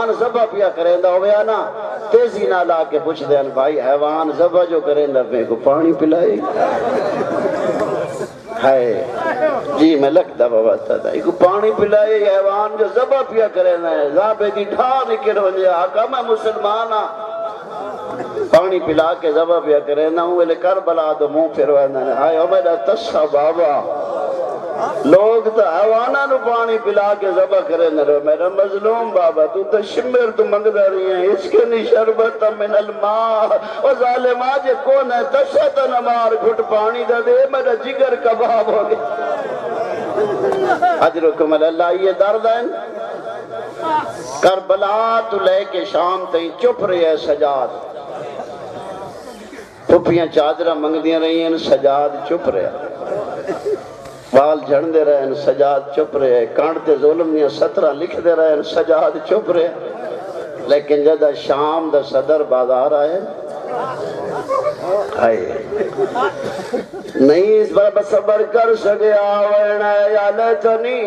حیوان ذبح پیا کریندا ہویا نا تیزی نہ لا کے پوچھ دے بھائی حیوان ذبح جو کریندا میں کو پانی پلائے ہے جی میں لکھتا بابا تھا ایک پانی پلائے حیوان جو ذبح پیا کریندا ہے ذابے دی ٹھا نکل ونجے آقا میں مسلمان ہاں پانی پلا کے ذبح پیا کریندا ہوں ویلے کربلا تو منہ پھرویندا ہے ہائے او میرا تسا بابا لوگ تو حیوانہ نو پانی پلا کے ذبح کرے نہ رہو میرا مظلوم بابا تو تو شمر تو منگ رہی ہیں اس کے نی شربت من الماء او ظالمہ جے کون ہے تشت نمار گھٹ پانی دا دے میرا جگر کباب ہو گیا اجرکم اللہ یہ درد ہے کربلا تو لے کے شام تئی چپ رہی ہے سجاد پھپیاں چادرہ منگ دیا رہی ہیں سجاد چپ رہے بال جھڑ دے رہے ہیں سجاد چپ رہے کانٹ دے ظلم دیا 17 لکھ دے رہے ہیں سجاد چپ رہے لیکن جدہ شام دا صدر بازار آئے نہیں اس بار صبر کر سکیا وینا یا لیتنی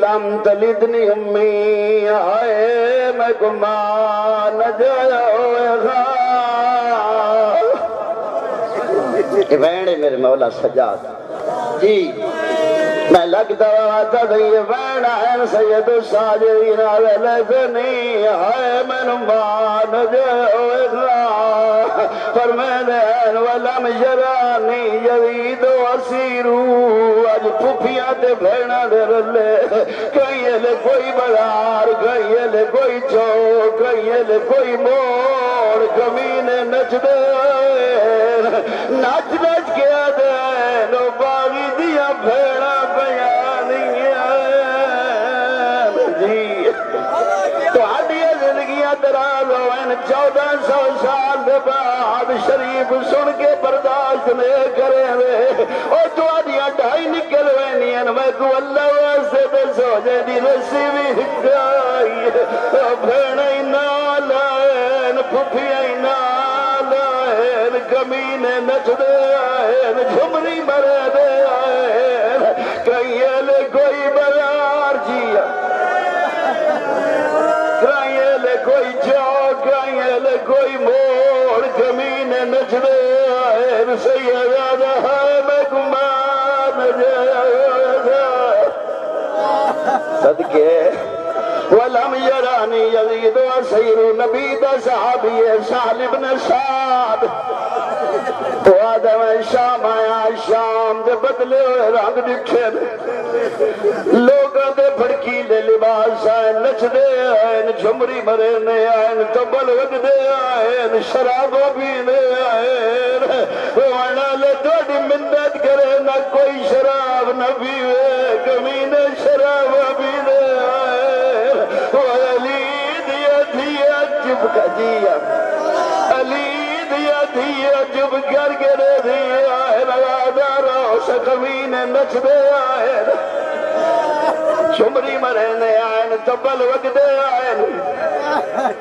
لم تلدنی امی آئے میں گمان جایا ہوئے گا وینے میرے مولا سجاد جی میں لگتا آتا دھئی وینا ہے سید الساجرین ویلیتنی آئے میں نمان جاؤے گا فرمینے ہیں ولم جرانی جوید و اسیرو آج پھوپیاں تے بھینا دے رلے کہیں لے کوئی بڑار کہیں لے کوئی چوک کہیں لے کوئی موڑ کمینے نچ دے نچ نچ کیا دے نو باغی دیا بھیڑا بیانی جی تو آدھیا زندگیاں دراز ہوئن 1400 سال دے بعد شریف سن کے برداشت لے کرے ہوئے اور تو آدھیا ڈھائی نکل وینین میں تو اللہ واسے دے سوجے دی رسی بھی ہکائی بھیڑائی نالائن پھپیائی نالائن کمینے نچ دے آئین جھمری مرے دے آئین کہیں لے کوئی برار جیا کہیں لے کوئی چوک کہیں لے کوئی موڑ کمینے نچ دے آئین سیدہ ہے میں گمان جائے صدقے ولم یرانی یزید و سیر نبی دا صحابی سہل بن سعد تو آدم شام آیا شام دے بدلے ہوئے رنگ دکھے لوگاں دے بھڑکی لے لباس آئین نچ دے آئین جھمری مرنے آئین تبل وگ دے آئین شرابوں پینے آئین وانا لے توڑی منت کرے نہ کوئی شراب نہ پیوے کمینے شراب پینے آئین علی دیا دیا جب کا دیا علی دیا دیا جب گر گرے دیا رادارو شکمین نچ دے آئین چمری مرنے آئین تبل وگ دے آئین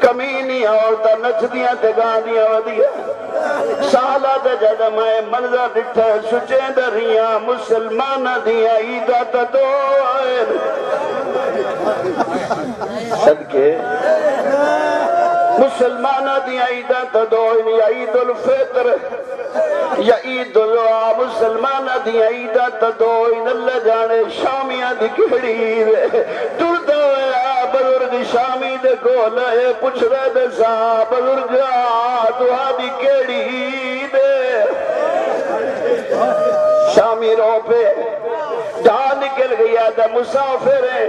کمینی عورتہ نچ دیا تے گاندیا ودیا سالہ دے جد میں منظر دکھتے سچیں دریاں مسلمانہ دیا عیدہ تدو آئین صدقے مسلمانہ دیا عیدہ تدوئن یا عید الفطر یا عید العا مسلمانہ دیا عیدہ تدوئن اللہ جانے شامیاں دی کھڑی دے تردہ ہویا بزرگ شامی دے گولے پوچھ رہے دے سا بزرگ دعا دی کھڑی دے شامی رو پہ ڈھا نکل گیا دا مسافر ہے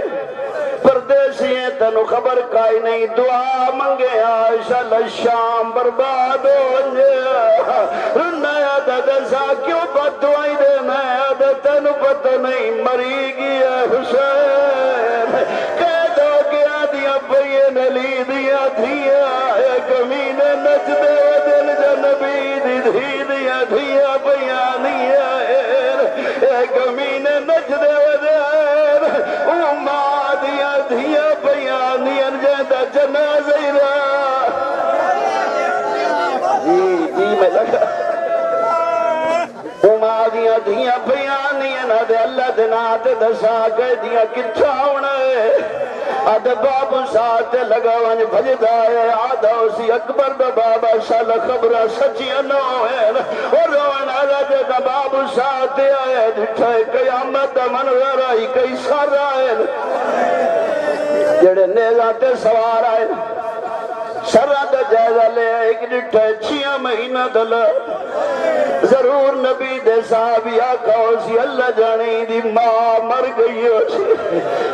پردیسی ہیں تنو خبر کائی نہیں دعا منگے آشا شام برباد ہو جائے رنایا دسا کیوں بد دعائی دے نایا دا تنو پتہ نہیں مری گیا حسین قید ہو گیا دیا بھئی نلی دیا دھیا کمین نچ دے دل جنبی دی دھی دیا دھیا بیانیا کمین نچ دے دیر امہ دیا دھیا بیانی انجیدہ جنازی را جی میں لگا امہ دیا دھیا بیانی انہ دے اللہ دنا دے دسا گئے دیا کچھا ہونا ہے اد بابو ساتھ لگا ون بھجدا ہے آدھا اسی اکبر دا بابا شال خبرہ سچیاں نو ہے اور روان آگا جگہ بابو ساتھ آئے جٹھے قیامت دا منظر آئی کئی سار آئے جڑے نیزاتے سوار آئے شرع دا جائزہ لے ایک جٹھے 6 مہینہ دل ضرور نبی دے صحابی آقا سی اللہ جانی دی ماں مر گئی ہو سی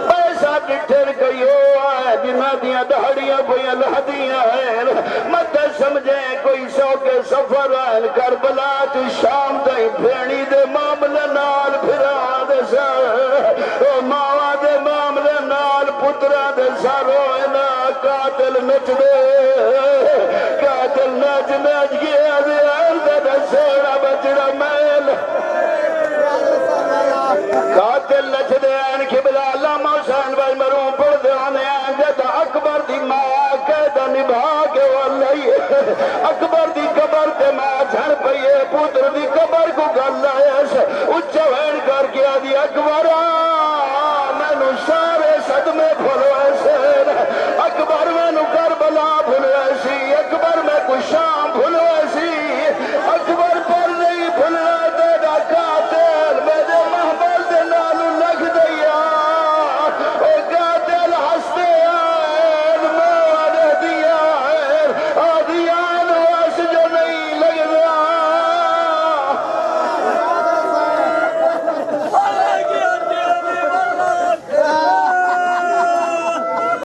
پیسہ ڈٹھر گئی ہو آئے جنہ دیا دہڑیاں پہیاں لہدیاں ہیں مت سمجھیں کوئی سو کے سفر آئے کربلا تو شام دائی بھینی دے معاملہ نال پھرا دے سر ماوا دے معاملہ نال پترہ دے سر ہوئے قاتل نچ دے قاتل نچ نچ گیا دے اردہ سوڑا بچڑا میل قاتل نچ دے این کبلا علامہ حسین بھائی مرون پڑھ دے آنے این جتا اکبر دی ماں قیدہ نبھا کے واللہی اکبر دی قبر تے ماں جھن پئیے پتر دی قبر کو گلہ ایسے اچھا وین کر کیا دی اکبر میں نو سارے صدمے بھولو ایسے اکبر میں نو کربلا بھولو ایسی اکبر میں کچھ